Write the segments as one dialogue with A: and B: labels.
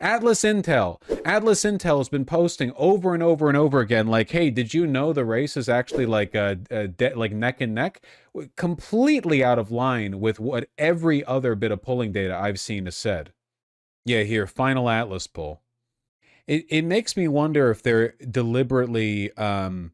A: Atlas Intel. Atlas Intel has been posting over and over and over again, like, hey, did you know the race is actually like like neck and neck? Completely out of line with what every other bit of polling data I've seen has said. Yeah, here, final Atlas poll. It makes me wonder if they're deliberately fudging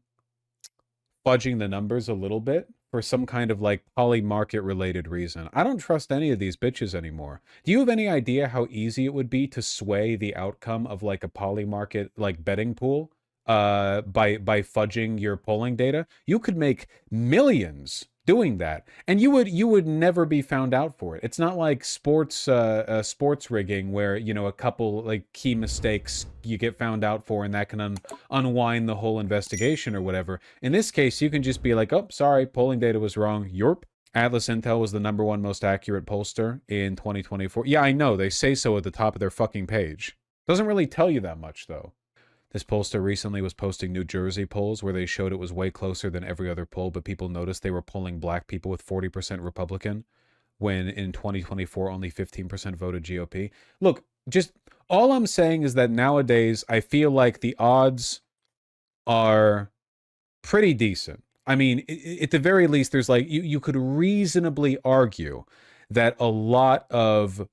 A: the numbers a little bit for some kind of like poly-market related reason. I don't trust any of these bitches anymore. Do you have any idea how easy it would be to sway the outcome of like a poly-market like betting pool by fudging your polling data? You could make millions doing that, and you would never be found out for it. It's not like sports rigging where, you know, a couple like key mistakes you get found out for and that can unwind the whole investigation or whatever. In this case, you can just be like, oh, sorry, polling data was wrong. Yorp. Atlas Intel was the #1 most accurate pollster in 2024. Yeah, I know, they say so at the top of their fucking page. Doesn't really tell you that much though. This pollster recently was posting New Jersey polls where they showed it was way closer than every other poll, but people noticed they were polling black people with 40% Republican, when in 2024 only 15% voted GOP. Look, just all I'm saying is that nowadays I feel like the odds are pretty decent. I mean, at the very least, there's like, you could reasonably argue that a lot of,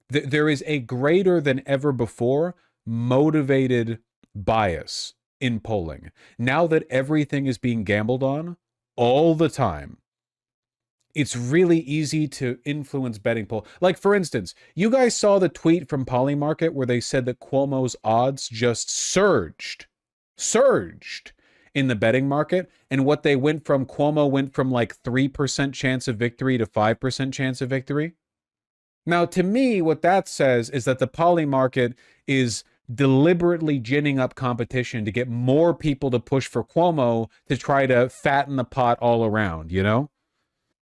A: there is a greater than ever before motivated bias in polling. Now that everything is being gambled on all the time, it's really easy to influence betting poll. Like, for instance, you guys saw the tweet from Polymarket where they said that Cuomo's odds just surged in the betting market. And what they went from, Cuomo went from like 3% chance of victory to 5% chance of victory. Now, to me, what that says is that the poly market is deliberately ginning up competition to get more people to push for Cuomo to try to fatten the pot all around, you know?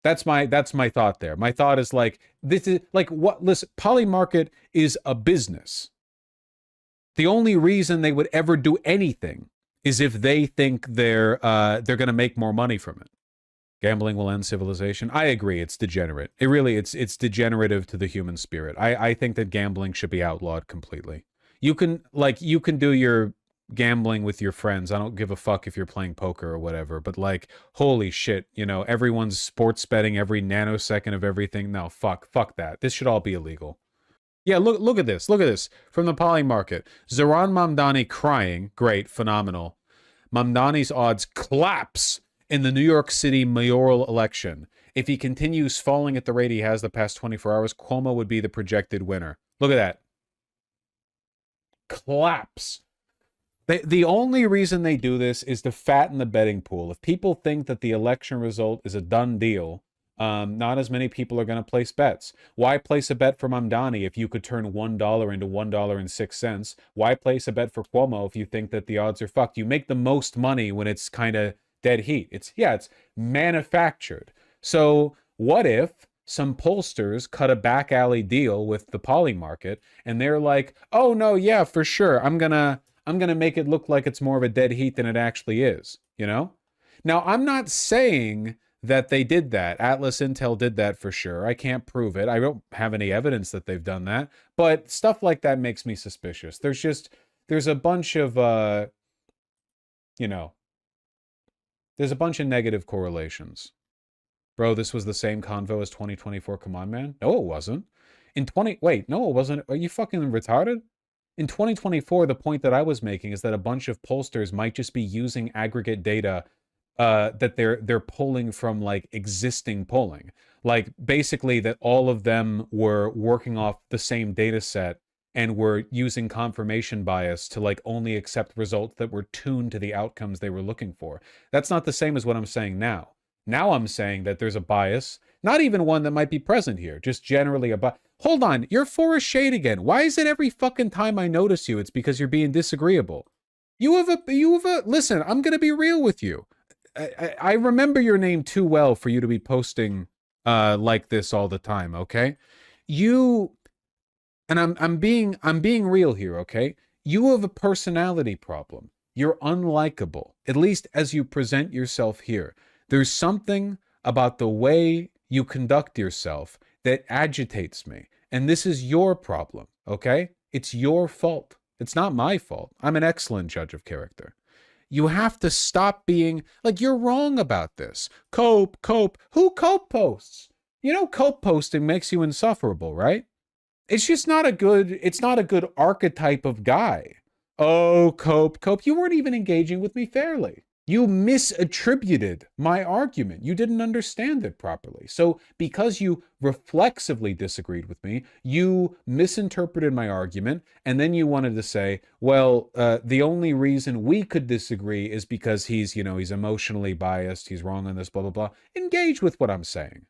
A: That's my thought there. My thought is like, this is like, what, listen, poly market is a business. The only reason they would ever do anything is if they think they're going to make more money from it. Gambling will end civilization. I agree. It's degenerate. It really, it's degenerative to the human spirit. I think that gambling should be outlawed completely. You can do your gambling with your friends. I don't give a fuck if you're playing poker or whatever, but like, holy shit, you know, everyone's sports betting every nanosecond of everything. No, fuck that. This should all be illegal. Yeah, look at this. Look at this. From the Poly Market. Zohran Mamdani crying. Great, phenomenal. Mamdani's odds collapse in the New York City mayoral election. If he continues falling at the rate he has the past 24 hours, Cuomo would be the projected winner. Look at that. Collapse. The only reason they do this is to fatten the betting pool. If people think that the election result is a done deal, not as many people are going to place bets. Why place a bet for Mamdani if you could turn $1 into $1.06? Why place a bet for Cuomo if you think that the odds are fucked? You make the most money when it's kind of dead heat. It's manufactured. So what if some pollsters cut a back alley deal with the poly market and they're like, oh no, yeah, for sure, I'm gonna make it look like it's more of a dead heat than it actually is, you know? Now, I'm not saying that they did that. Atlas Intel did that for sure. I can't prove it. I don't have any evidence that they've done that. But stuff like that makes me suspicious. There's a bunch of, you know, there's a bunch of negative correlations. Bro, this was the same convo as 2024, come on, man. No, it wasn't. Wait, no, it wasn't. Are you fucking retarded? In 2024, the point that I was making is that a bunch of pollsters might just be using aggregate data that they're pulling from like existing polling. Like basically that all of them were working off the same data set and were using confirmation bias to like only accept results that were tuned to the outcomes they were looking for. That's not the same as what I'm saying now. Now I'm saying that there's a bias, not even one that might be present here, just generally a bias. Hold on, you're for a shade again. Why is it every fucking time I notice you, it's because you're being disagreeable? Listen, I'm going to be real with you. I remember your name too well for you to be posting like this all the time, okay? And I'm being real here, okay? You have a personality problem. You're unlikable, at least as you present yourself here. There's something about the way you conduct yourself that agitates me. And this is your problem, okay? It's your fault. It's not my fault. I'm an excellent judge of character. You have to stop being like, you're wrong about this. Cope. Who cope posts? You know, cope posting makes you insufferable, right? It's just not a good, it's not a good archetype of guy. Oh, cope. You weren't even engaging with me fairly. You misattributed my argument. You didn't understand it properly. So because you reflexively disagreed with me, you misinterpreted my argument, and then you wanted to say, well, the only reason we could disagree is because he's emotionally biased, he's wrong on this, blah, blah, blah. Engage with what I'm saying.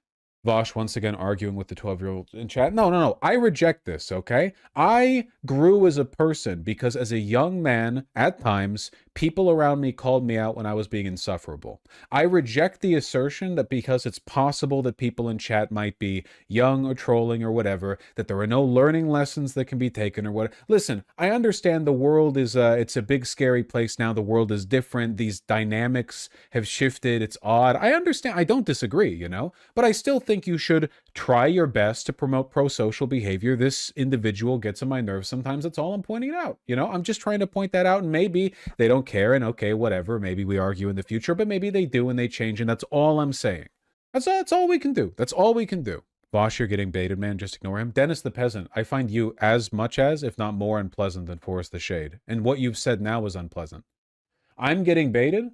A: Vaush once again arguing with the 12-year-old in chat. No. I reject this, okay? I grew as a person because as a young man, at times, people around me called me out when I was being insufferable. I reject the assertion that because it's possible that people in chat might be young or trolling or whatever, that there are no learning lessons that can be taken or what. Listen, I understand the world is, it's a big scary place now. The world is different. These dynamics have shifted. It's odd. I understand. I don't disagree, but I still think you should try your best to promote pro-social behavior. This individual gets on my nerves sometimes. That's all I'm pointing out. I'm just trying to point that out, and maybe they don't care, and okay, whatever. Maybe we argue in the future, but maybe they do and they change, and that's all I'm saying. That's all we can do. That's all we can do. Vaush, you're getting baited, man. Just ignore him. Dennis the Peasant, I find you as much as, if not more, unpleasant than Forrest the Shade. And what you've said now is unpleasant. I'm getting baited?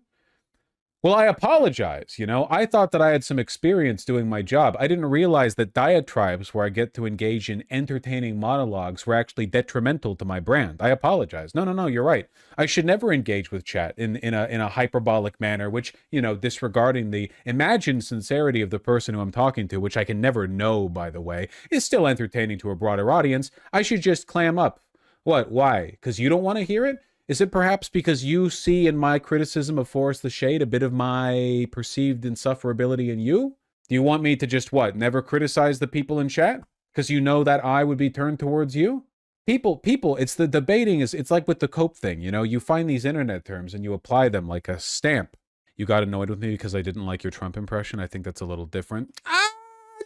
A: Well, I apologize, I thought that I had some experience doing my job. I didn't realize that diatribes where I get to engage in entertaining monologues were actually detrimental to my brand. I apologize. No, you're right. I should never engage with chat in a hyperbolic manner, which, disregarding the imagined sincerity of the person who I'm talking to, which I can never know, by the way, is still entertaining to a broader audience. I should just clam up. What? Why? Because you don't want to hear it? Is it perhaps because you see in my criticism of Forrest the Shade a bit of my perceived insufferability in you? Do you want me to just, never criticize the people in chat? Because you know that eye would be turned towards you? People, it's the debating it's like with the cope thing, you find these internet terms and you apply them like a stamp. You got annoyed with me because I didn't like your Trump impression. I think that's a little different.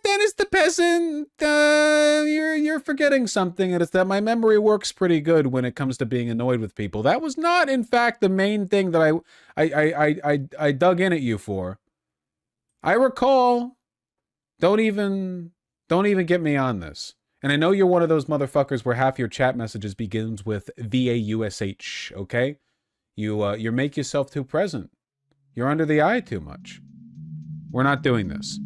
A: Dennis the Peasant, you're forgetting something, and it's that my memory works pretty good when it comes to being annoyed with people. That was not, in fact, the main thing that I dug in at you for. I recall. Don't even get me on this. And I know you're one of those motherfuckers where half your chat messages begins with VAUSH, okay? You make yourself too present. You're under the eye too much. We're not doing this.